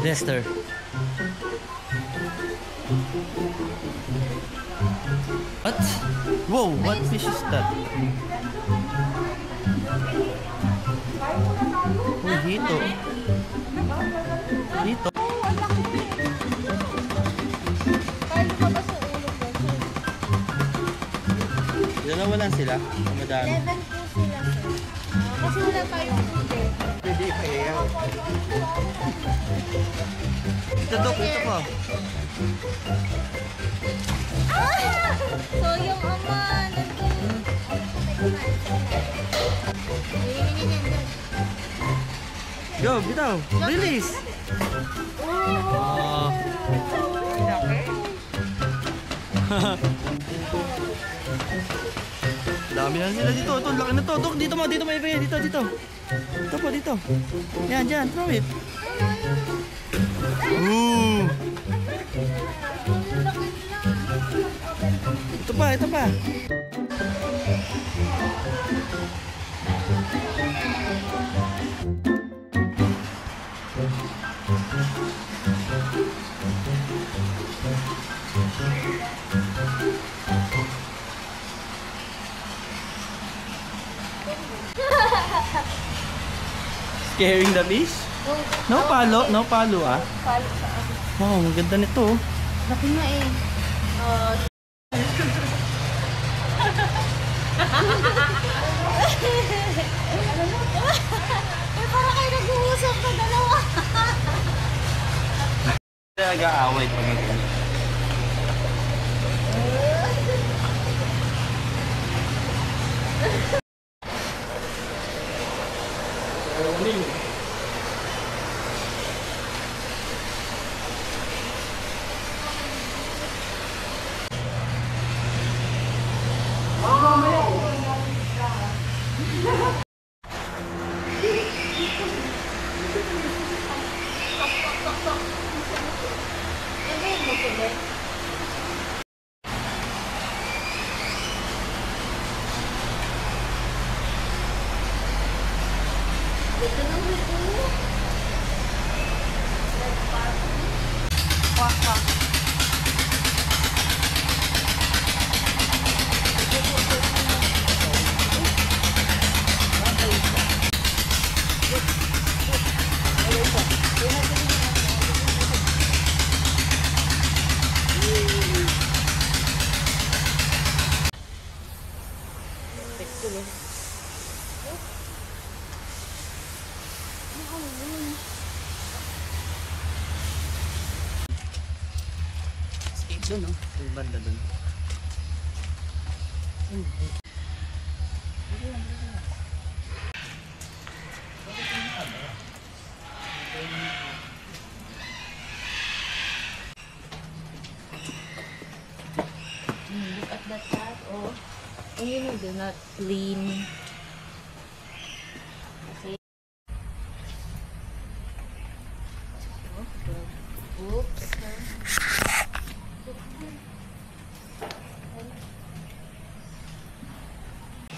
Lester. What? Whoa, what fish is that? Uy, hito. Hito. Dalawa lang sila? Madami. 11 po sila, sir. Kasi wala tayong tubig. Pwede ipahiyaw. Ito, Dok. Ito pa. So, yung ama, nandun. Go, bitaw. Release. Oh. Dami na sila dito. Ito, laki na to. Dok, dito mo. Dito mo. Dito, dito. Ito po, dito. Yan, dyan. Throw it. Ooh. Ito pa, ito pa. Scaring the fish? No palo, no palo ah. Palo sa akin. Wow, ang ganda nito. Laki nga eh. Parang kayo nag-uusap na dalawa. Nag-aaway pag ganyan. Doon, no? Yung banda doon. Look at that cat, oh. And you know, they're not clean. Okay. Oops.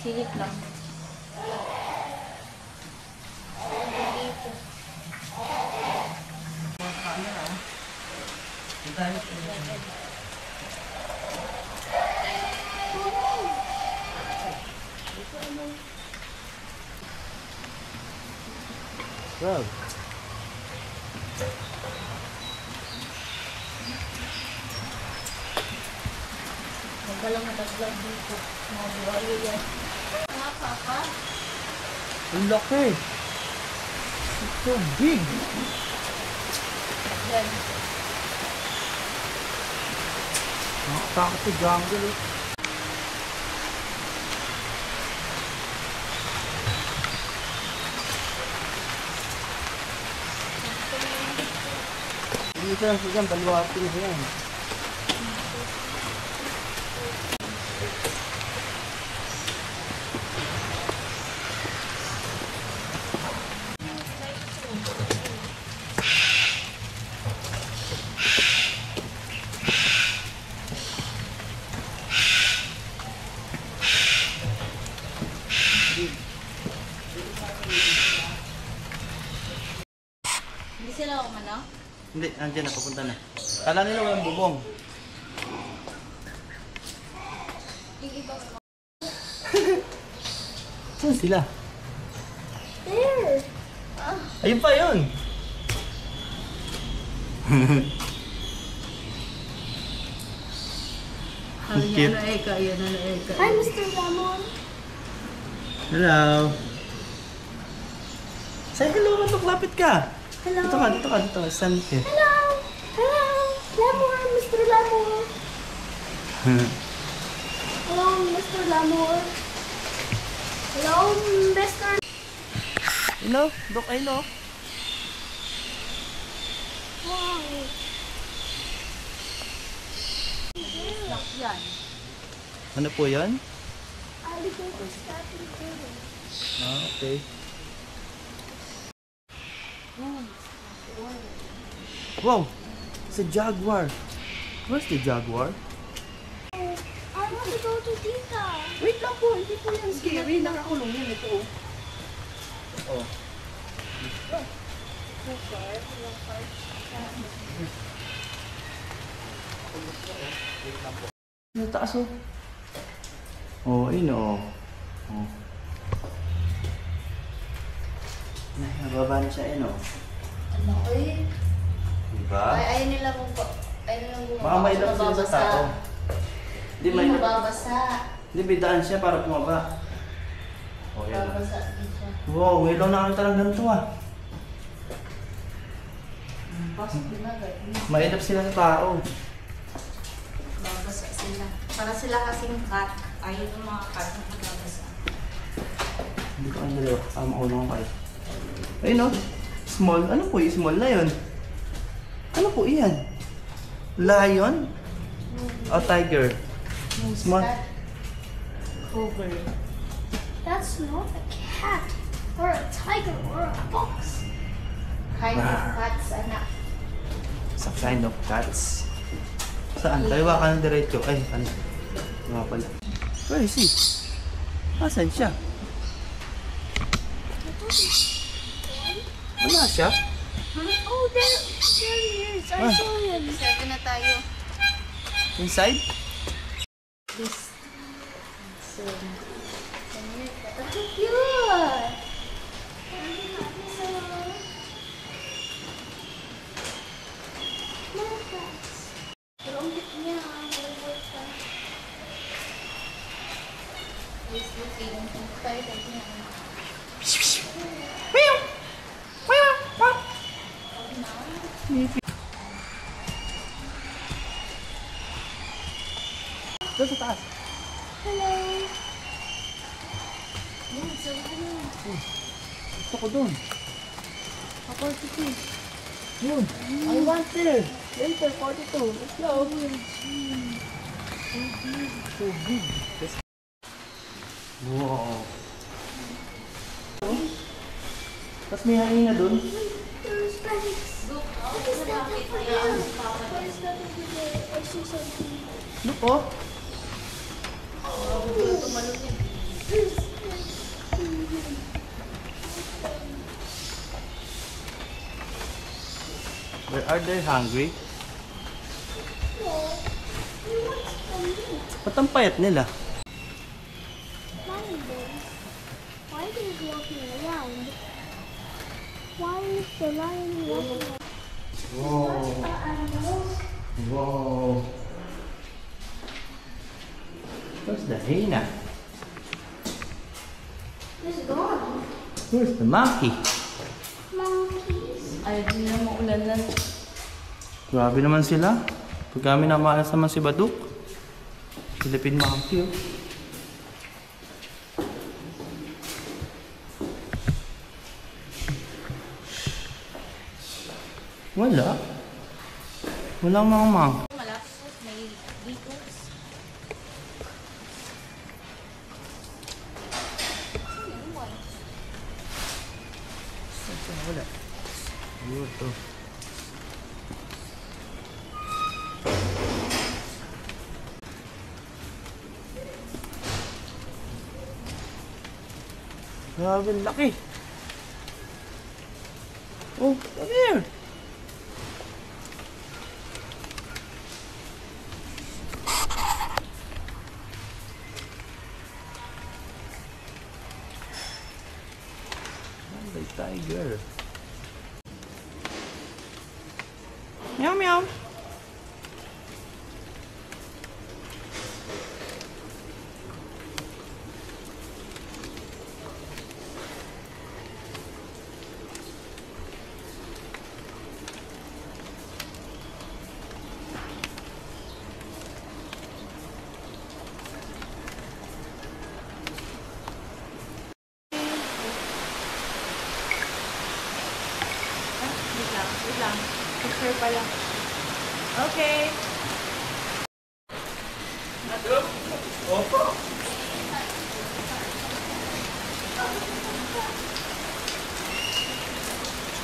Silip lang. Wow. Magdalang mataglag dito. Mga buhayo yan. Nga, Papa? Ang laki. It's so big. Yan. Nakakatakot si jungle. Dito lang siya dyan, baluarte na siya yan. Hindi sila umano? Hindi, nandiyan na, papunta na. Kala nila walang bubong. Saan sila? There! Ayun pa yun! Ang cute. Hi, Mr. Lamon! Hello! Say hello, Matok, lapit ka! Hello! Dito ka, stand here. Hello! Hello! Lamon! Mr. Lamon! Hello, Mr. Lamon! Hello, Mr. Hello, Dok, hello. Wow! Ano po yan? Alligator stepping turtle. Ah, okay. Wow! It's a jaguar. Where's the jaguar? I want to go to Tita. Wait lang po, hindi po yan scary. Nakakulong yan ito. Oh. Sa taas oh. Oh, ayun oh. Oh. Nababa na siya ayun oh. Ano eh? Diba? Ayaw nila kung Baka may lang sila sa tao. Hindi may mababasa. Hindi may daan siya para bumaba. Oh, yan. Mababasa din siya. Wow, may ilaw na kami talagang ganito ah. Pasok din agad. Mailap sila sa tao. Babasa sila. Para sila kasing cat. Ayaw ng mga cat na babasa. Hindi ko ang dalawa. Mauna ko kayo. Ayun oh. Small. Ano po yung small na yun? Ano po iyan? Lion? O tiger? Small. Cougar. That's not a cat. Or a tiger or a fox. Kind of cats, anak. Sa kind of cats. Saan? Kaliwa ka ng diretso. Ay, ano? Nga pala. Where is he? Asan siya? Wala siya? Oh, there he is. I Ah. saw him. 7 na tayo. Inside? This. So, that's so cute. Doon sa taas. Hello. Yan, so Gusto ko doon. Ako, Titi. Yun. I want there. Enter 42. Let's go. So big. Wow. Tapos may hangin na doon. There's spikes. What is that? What is that over there? I see something. Look oh. Are they hungry? No. He wants some meat. Ba't ang payat nila? Lion boys. Why are they walking around? Why is the lion walking around? Wow. Animals. Wow. Where's the hyena? It's gone. Where's the monkey? Monkeys. Ayaw din na maulan na. Grabe naman sila. Pag kami namaalas naman si Baduk. Philippine monkey oh. Wala. Walang mga monkey. Malapit. May beetles. Wala. Ayun to. Grabe, laki. Oh, come here. tiger. Meow meow. Wait lang. Picture pa lang. Okay. Opo.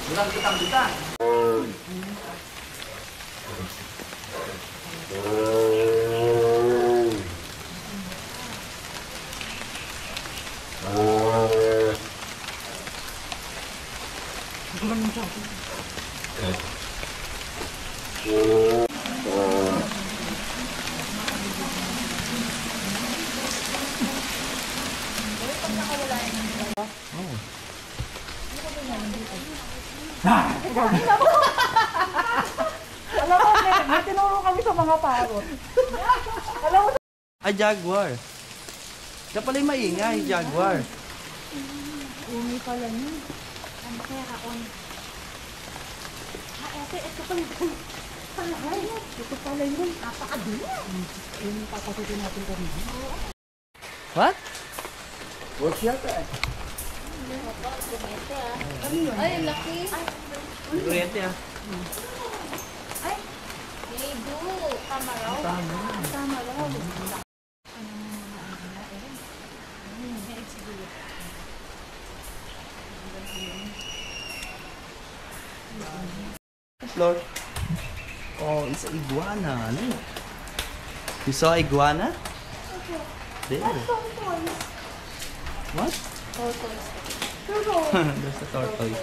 Bilang kita. Alam mo, may tinuro kami sa mga parot. Alam mo, Ah, jaguar. Siya pala yung maingay, jaguar. umi pala niya. Ano kaya kaon? Ate, ito pala yun. Palay. Ito pala yun. Napakadula. Yung papasutin natin kami. What? What's that? Ay, laki. Kuryente ah. Ay, Bidu. Tama raw. Tama raw. Lord. Oh, it's an iguana. Look. You saw iguana? There. What? There's a tortoise.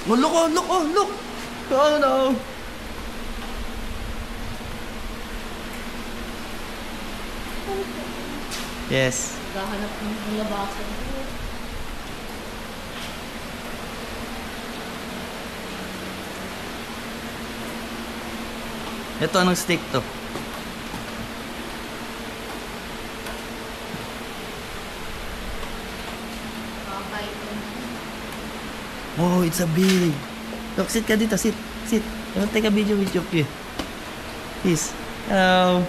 Oh, look, oh, look, oh, look! Oh, no! Yes. Gahanap ng labasan ko. Ito, anong stick to? Oh, it's a big. Look, sit ka dito, sit. Sit. I want to take a video with you. Please. Hello.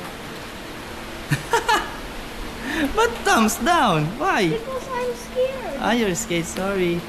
But thumbs down. Why? Because I'm scared. Ah, you're scared. Sorry.